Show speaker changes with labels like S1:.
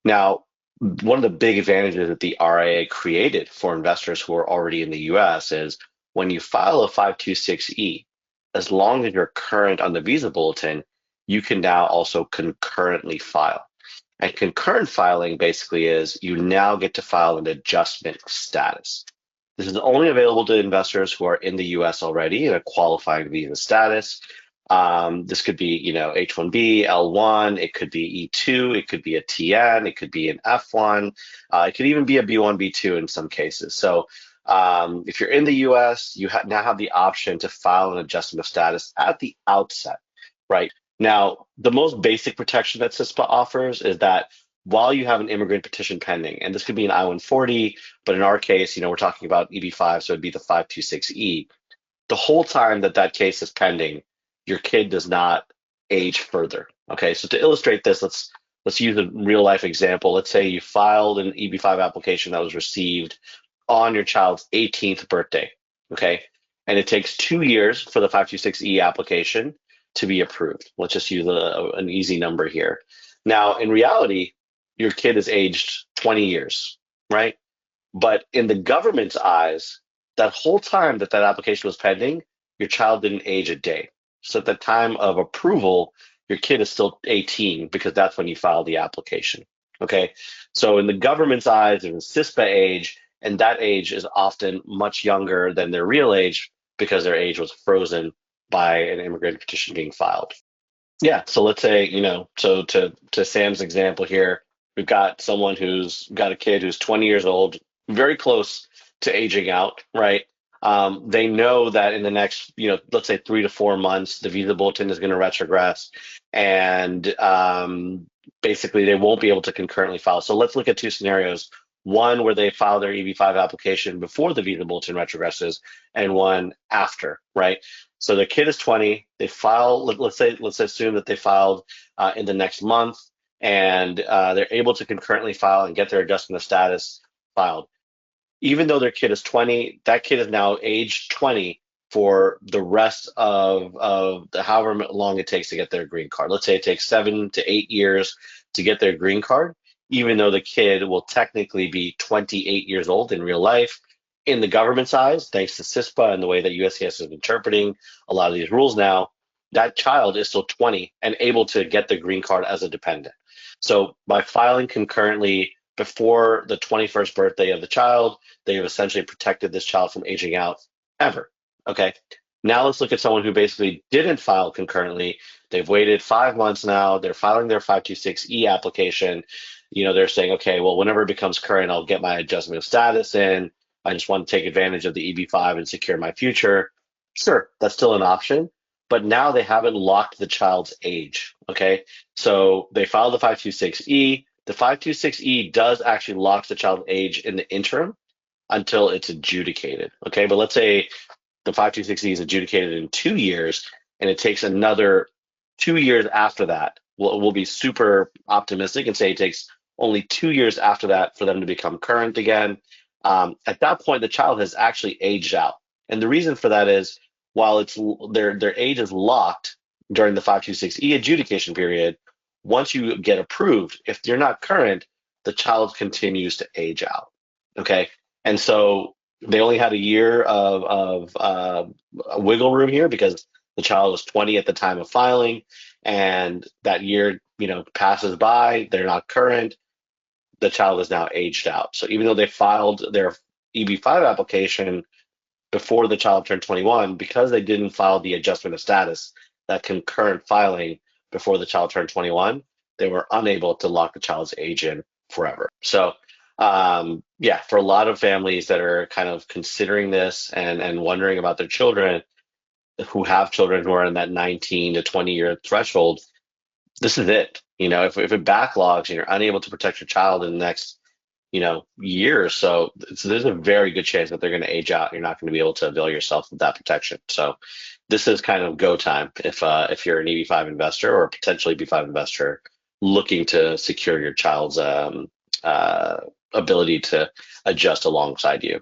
S1: Now, one of the big advantages that the RIA created for investors who are already in the US is when you file a 526E, as long as you're current on the Visa Bulletin, you can now also concurrently file. And concurrent filing basically is you now get to file an adjustment of status. This is only available to investors who are in the US already in a qualifying visa status. This could be, H-1B, L-1, it could be E-2, it could be a TN, it could be an F-1, it could even be a B-1, B-2 in some cases. So if you're in the US, you now have the option to file an adjustment of status at the outset, right? Now, the most basic protection that CISPA offers is that while you have an immigrant petition pending, and this could be an I-140, but in our case, we're talking about EB-5, so it'd be the 526E. The whole time that that case is pending, your kid does not age further. Okay, so to illustrate this, let's use a real life example. Let's say you filed an EB-5 application that was received on your child's 18th birthday. Okay, and it takes 2 years for the 526E application to be approved. Let's just use an easy number here. Now, in reality, your kid is aged 20 years, right? But in the government's eyes, that whole time that that application was pending, your child didn't age a day. So at the time of approval, your kid is still 18 because that's when you filed the application. Okay. So in the government's eyes, there's a CSPA age, and that age is often much younger than their real age because their age was frozen by an immigrant petition being filed. Yeah. So let's say, so to Sam's example here, we've got someone who's got a kid who's 20 years old, very close to aging out, right? They know that in the next, let's say 3 to 4 months, the visa bulletin is going to retrogress, and basically they won't be able to concurrently file. So let's look at two scenarios: one where they file their EB-5 application before the visa bulletin retrogresses, and one after, right? So the kid is 20. They file. Let's assume that they filed in the next month, and they're able to concurrently file and get their adjustment of status filed. Even though their kid is 20, that kid is now age 20 for the rest of however long it takes to get their green card. Let's say it takes 7 to 8 years to get their green card, even though the kid will technically be 28 years old in real life. In the government's eyes, thanks to CISPA and the way that USCIS is interpreting a lot of these rules now, that child is still 20 and able to get the green card as a dependent. So by filing concurrently before the 21st birthday of the child, they have essentially protected this child from aging out ever. Okay. Now let's look at someone who basically didn't file concurrently. They've waited 5 months now. They're filing their 526E application. They're saying, okay, well, whenever it becomes current, I'll get my adjustment of status in. I just want to take advantage of the EB-5 and secure my future. Sure, that's still an option, but now they haven't locked the child's age. Okay. So they filed the 526E. The 526E does actually lock the child's age in the interim until it's adjudicated. Okay, but let's say the 526E is adjudicated in 2 years, and it takes another 2 years after that. We'll be super optimistic and say it takes only 2 years after that for them to become current again. At that point, the child has actually aged out, and the reason for that is while it's their age is locked during the 526E adjudication period, once you get approved, if you're not current, the child continues to age out. Okay. And so they only had a year of wiggle room here because the child was 20 at the time of filing, and that year, passes by, they're not current, the child is now aged out. So even though they filed their EB-5 application before the child turned 21, because they didn't file the adjustment of status, that concurrent filing before the child turned 21, they were unable to lock the child's age in forever. So, yeah, for a lot of families that are kind of considering this and wondering about their children, who have children who are in that 19 to 20-year threshold, this is it. If it backlogs and you're unable to protect your child in the next, year or so, there's a very good chance that they're going to age out. You're not going to be able to avail yourself of that protection. So this is kind of go time if you're an EB-5 investor or a potential EB-5 investor looking to secure your child's ability to adjust alongside you.